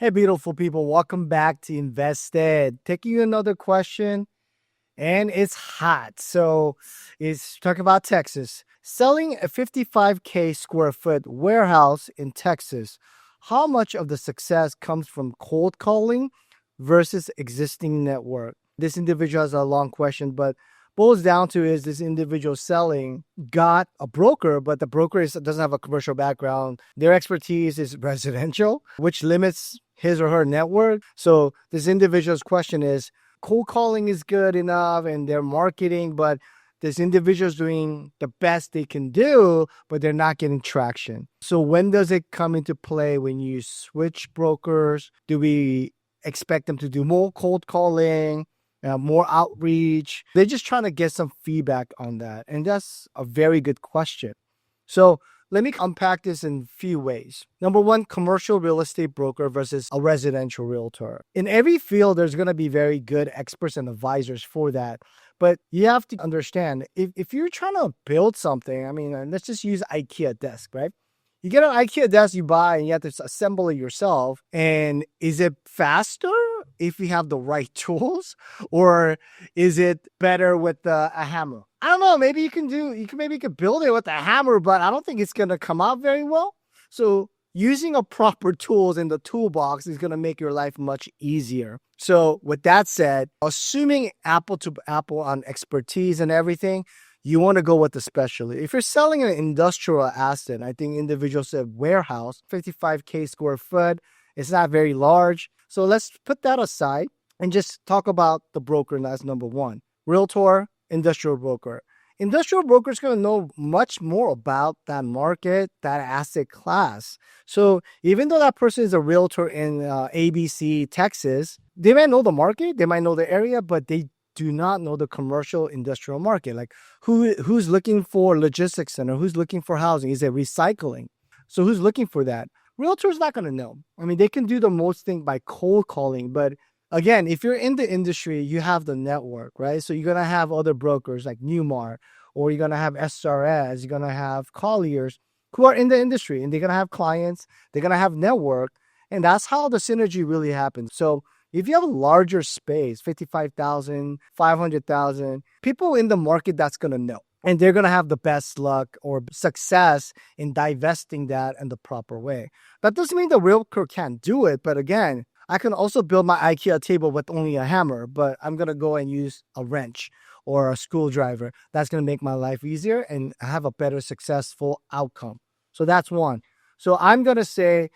Hey, beautiful people, welcome back to Invested. Taking you another question, and it's hot. So, it's talking about Texas. Selling a 55K square foot warehouse in Texas. How much of the success comes from cold calling versus existing network? This individual has a long question, but boils down to is this individual selling got a broker, but the broker doesn't have a commercial background. Their expertise is residential, which limits his or her network. So this individual's question is, cold calling is good enough and they're marketing, but this individual's doing the best they can do, but they're not getting traction. So when does it come into play when you switch brokers? Do we expect them to do more cold calling, more outreach? They're just trying to get some feedback on that. And that's a very good question. So let me unpack this in a few ways. Number one, commercial real estate broker versus a residential realtor. In every field, there's going to be very good experts and advisors for that. But you have to understand, if you're trying to build something, I mean, let's just use IKEA desk, right? You get an IKEA desk you buy and you have to assemble it yourself. And is it faster if you have the right tools, or is it better with a hammer? I don't know. Maybe you can build it with a hammer, but I don't think it's going to come out very well. So using a proper tools in the toolbox is going to make your life much easier. So with that said, assuming apple to apple on expertise and everything, you want to go with the specialty. If you're selling an industrial asset, I think individuals said warehouse, 55K square foot, it's not very large. So let's put that aside and just talk about the broker, and that's number one. Realtor, industrial broker. Industrial broker is going to know much more about that market, that asset class. So even though that person is a realtor in ABC, Texas, they might know the market, they might know the area, but they do not know the commercial industrial market. Like who's looking for logistics center? Who's looking for housing? Is it recycling? So who's looking for that? Realtor's not going to know. I mean, they can do the most thing by cold calling, but again, if you're in the industry, you have the network, right? So you're going to have other brokers like Newmar, or you're going to have SRS, you're going to have Colliers who are in the industry, and they're going to have clients, they're going to have network, and that's how the synergy really happens. So if you have a larger space, 55,000, 500,000, people in the market that's going to know. And they're going to have the best luck or success in divesting that in the proper way. That doesn't mean the realtor can't do it. But again, I can also build my IKEA table with only a hammer, but I'm going to go and use a wrench or a screwdriver. That's going to make my life easier and have a better successful outcome. So that's one. So I'm going to say,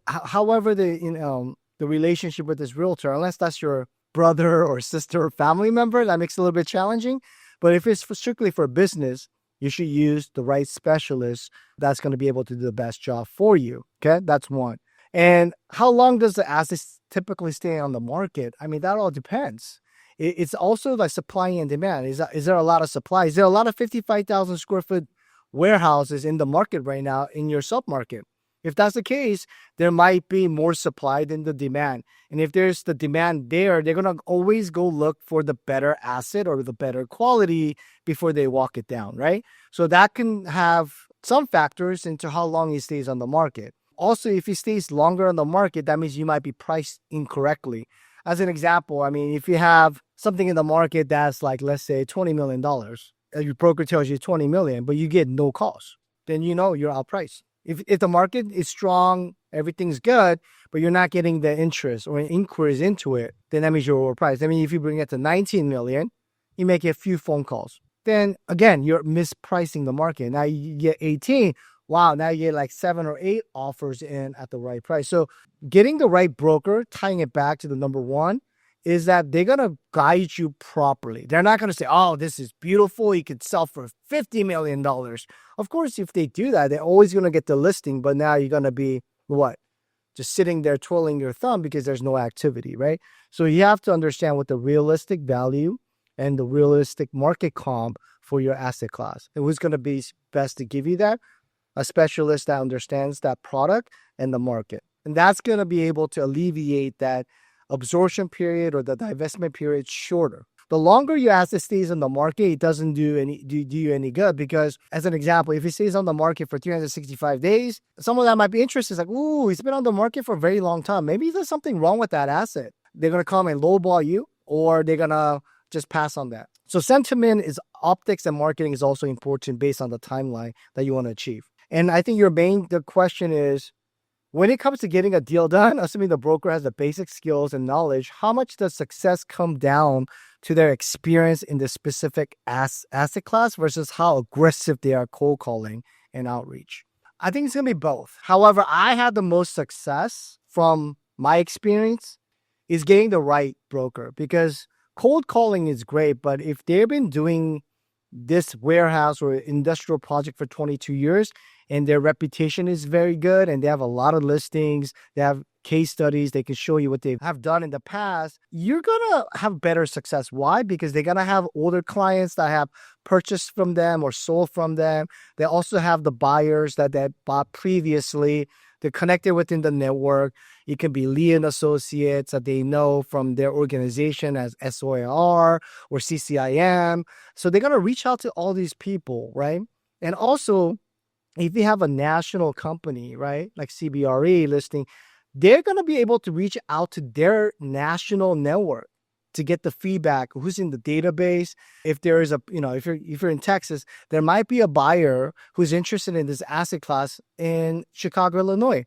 however the relationship with this realtor, unless that's your brother or sister or family member, that makes it a little bit challenging. But if it's strictly for business, you should use the right specialist that's going to be able to do the best job for you. Okay, that's one. And how long does the asset typically stay on the market? I mean, that all depends. It's also like supply and demand. Is there a lot of supply? Is there a lot of 55,000 square foot warehouses in the market right now in your submarket? If that's the case, there might be more supply than the demand. And if there's the demand there, they're going to always go look for the better asset or the better quality before they walk it down, right? So that can have some factors into how long he stays on the market. Also, if he stays longer on the market, that means you might be priced incorrectly. As an example, I mean, if you have something in the market that's like, let's say $20 million, your broker tells you 20 million, but you get no cost, then you know you're outpriced. If the market is strong, everything's good, but you're not getting the interest or inquiries into it, then that means you're overpriced. I mean, if you bring it to 19 million, you make a few phone calls. Then again, you're mispricing the market. Now you get 18. Wow, now you get like 7 or 8 offers in at the right price. So getting the right broker, tying it back to the number one, is that they're going to guide you properly. They're not going to say, oh, this is beautiful, you could sell for $50 million. Of course, if they do that, they're always going to get the listing, but now you're going to be, what? Just sitting there twirling your thumb because there's no activity, right? So you have to understand what the realistic value and the realistic market comp for your asset class. And who's going to be best to give you that? A specialist that understands that product and the market. And that's going to be able to alleviate that absorption period or the divestment period shorter. the longer your asset stays on the market, it doesn't do you any good. Because as an example, if it stays on the market for 365 days, someone that might be interested is like, ooh, it's been on the market for a very long time. Maybe there's something wrong with that asset. They're going to come and lowball you, or they're going to just pass on that. So sentiment is optics, and marketing is also important based on the timeline that you want to achieve. And I think the question is, when it comes to getting a deal done, assuming the broker has the basic skills and knowledge, how much does success come down to their experience in the specific asset class versus how aggressive they are cold calling and outreach? I think it's going to be both. However, I had the most success from my experience is getting the right broker, because cold calling is great, but if they've been doing this warehouse or industrial project for 22 years and their reputation is very good and they have a lot of listings, they have case studies, they can show you what they have done in the past, you're going to have better success. Why? Because they're going to have older clients that have purchased from them or sold from them. They also have the buyers that they bought previously. They're connected within the network. It can be Lee and Associates that they know from their organization as SOAR or CCIM. So they're going to reach out to all these people, right? And also, if you have a national company, right, like CBRE listing, they're going to be able to reach out to their national network to get the feedback, who's in the database. If there is if you're in Texas, there might be a buyer who's interested in this asset class in Chicago, Illinois.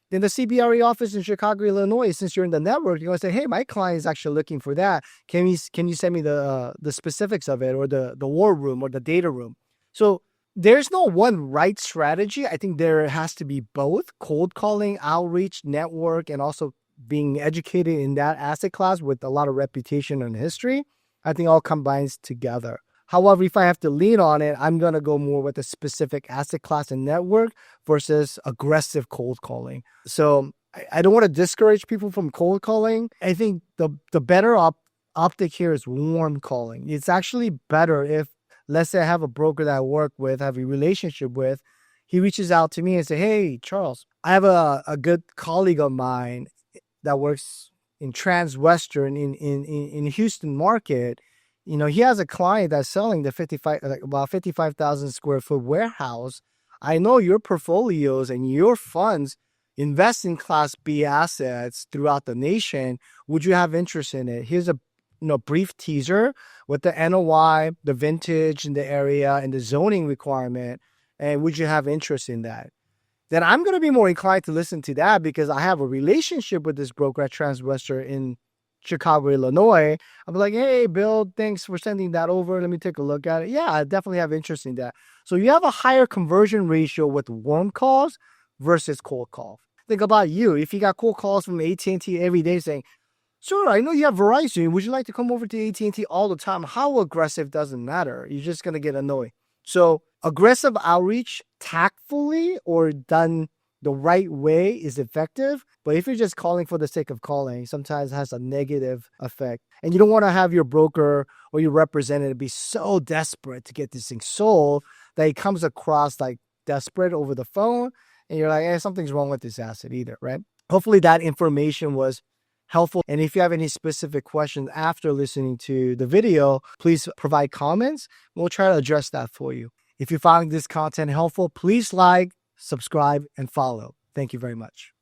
Then the CBRE office in Chicago, Illinois, since you're in the network, you're going to say, hey, my client is actually looking for that. Can you send me the specifics of it, or the war room or the data room? So there's no one right strategy. I think there has to be both: cold calling, outreach, network, and also being educated in that asset class with a lot of reputation and history. I think all combines together. However, if I have to lean on it, I'm going to go more with a specific asset class and network versus aggressive cold calling. So I don't want to discourage people from cold calling. I think the better optic here is warm calling. It's actually better if, let's say I have a broker that I work with, have a relationship with, he reaches out to me and say, hey, Charles, I have a good colleague of mine that works in Transwestern in Houston market. He has a client that's selling about 55,000 square foot warehouse. I know your portfolios and your funds invest in Class B assets throughout the nation. Would you have interest in it? Here's a brief teaser with the NOI, the vintage in the area, and the zoning requirement. And would you have interest in that? Then I'm going to be more inclined to listen to that because I have a relationship with this broker at Transwestern in Chicago, Illinois. I'll be like, hey, Bill, thanks for sending that over. Let me take a look at it. Yeah, I definitely have interest in that. So you have a higher conversion ratio with warm calls versus cold calls. Think about you. If you got cold calls from AT&T every day saying, sure, I know you have Verizon. Would you like to come over to AT&T all the time? How aggressive doesn't matter. You're just going to get annoyed. So aggressive outreach tactfully or done the right way is effective. But if you're just calling for the sake of calling, sometimes it has a negative effect. And you don't want to have your broker or your representative be so desperate to get this thing sold that it comes across like desperate over the phone. And you're like, hey, something's wrong with this asset either, right? Hopefully that information was helpful. And if you have any specific questions after listening to the video, please provide comments. We'll try to address that for you. If you found this content helpful, please like, subscribe, and follow. Thank you very much.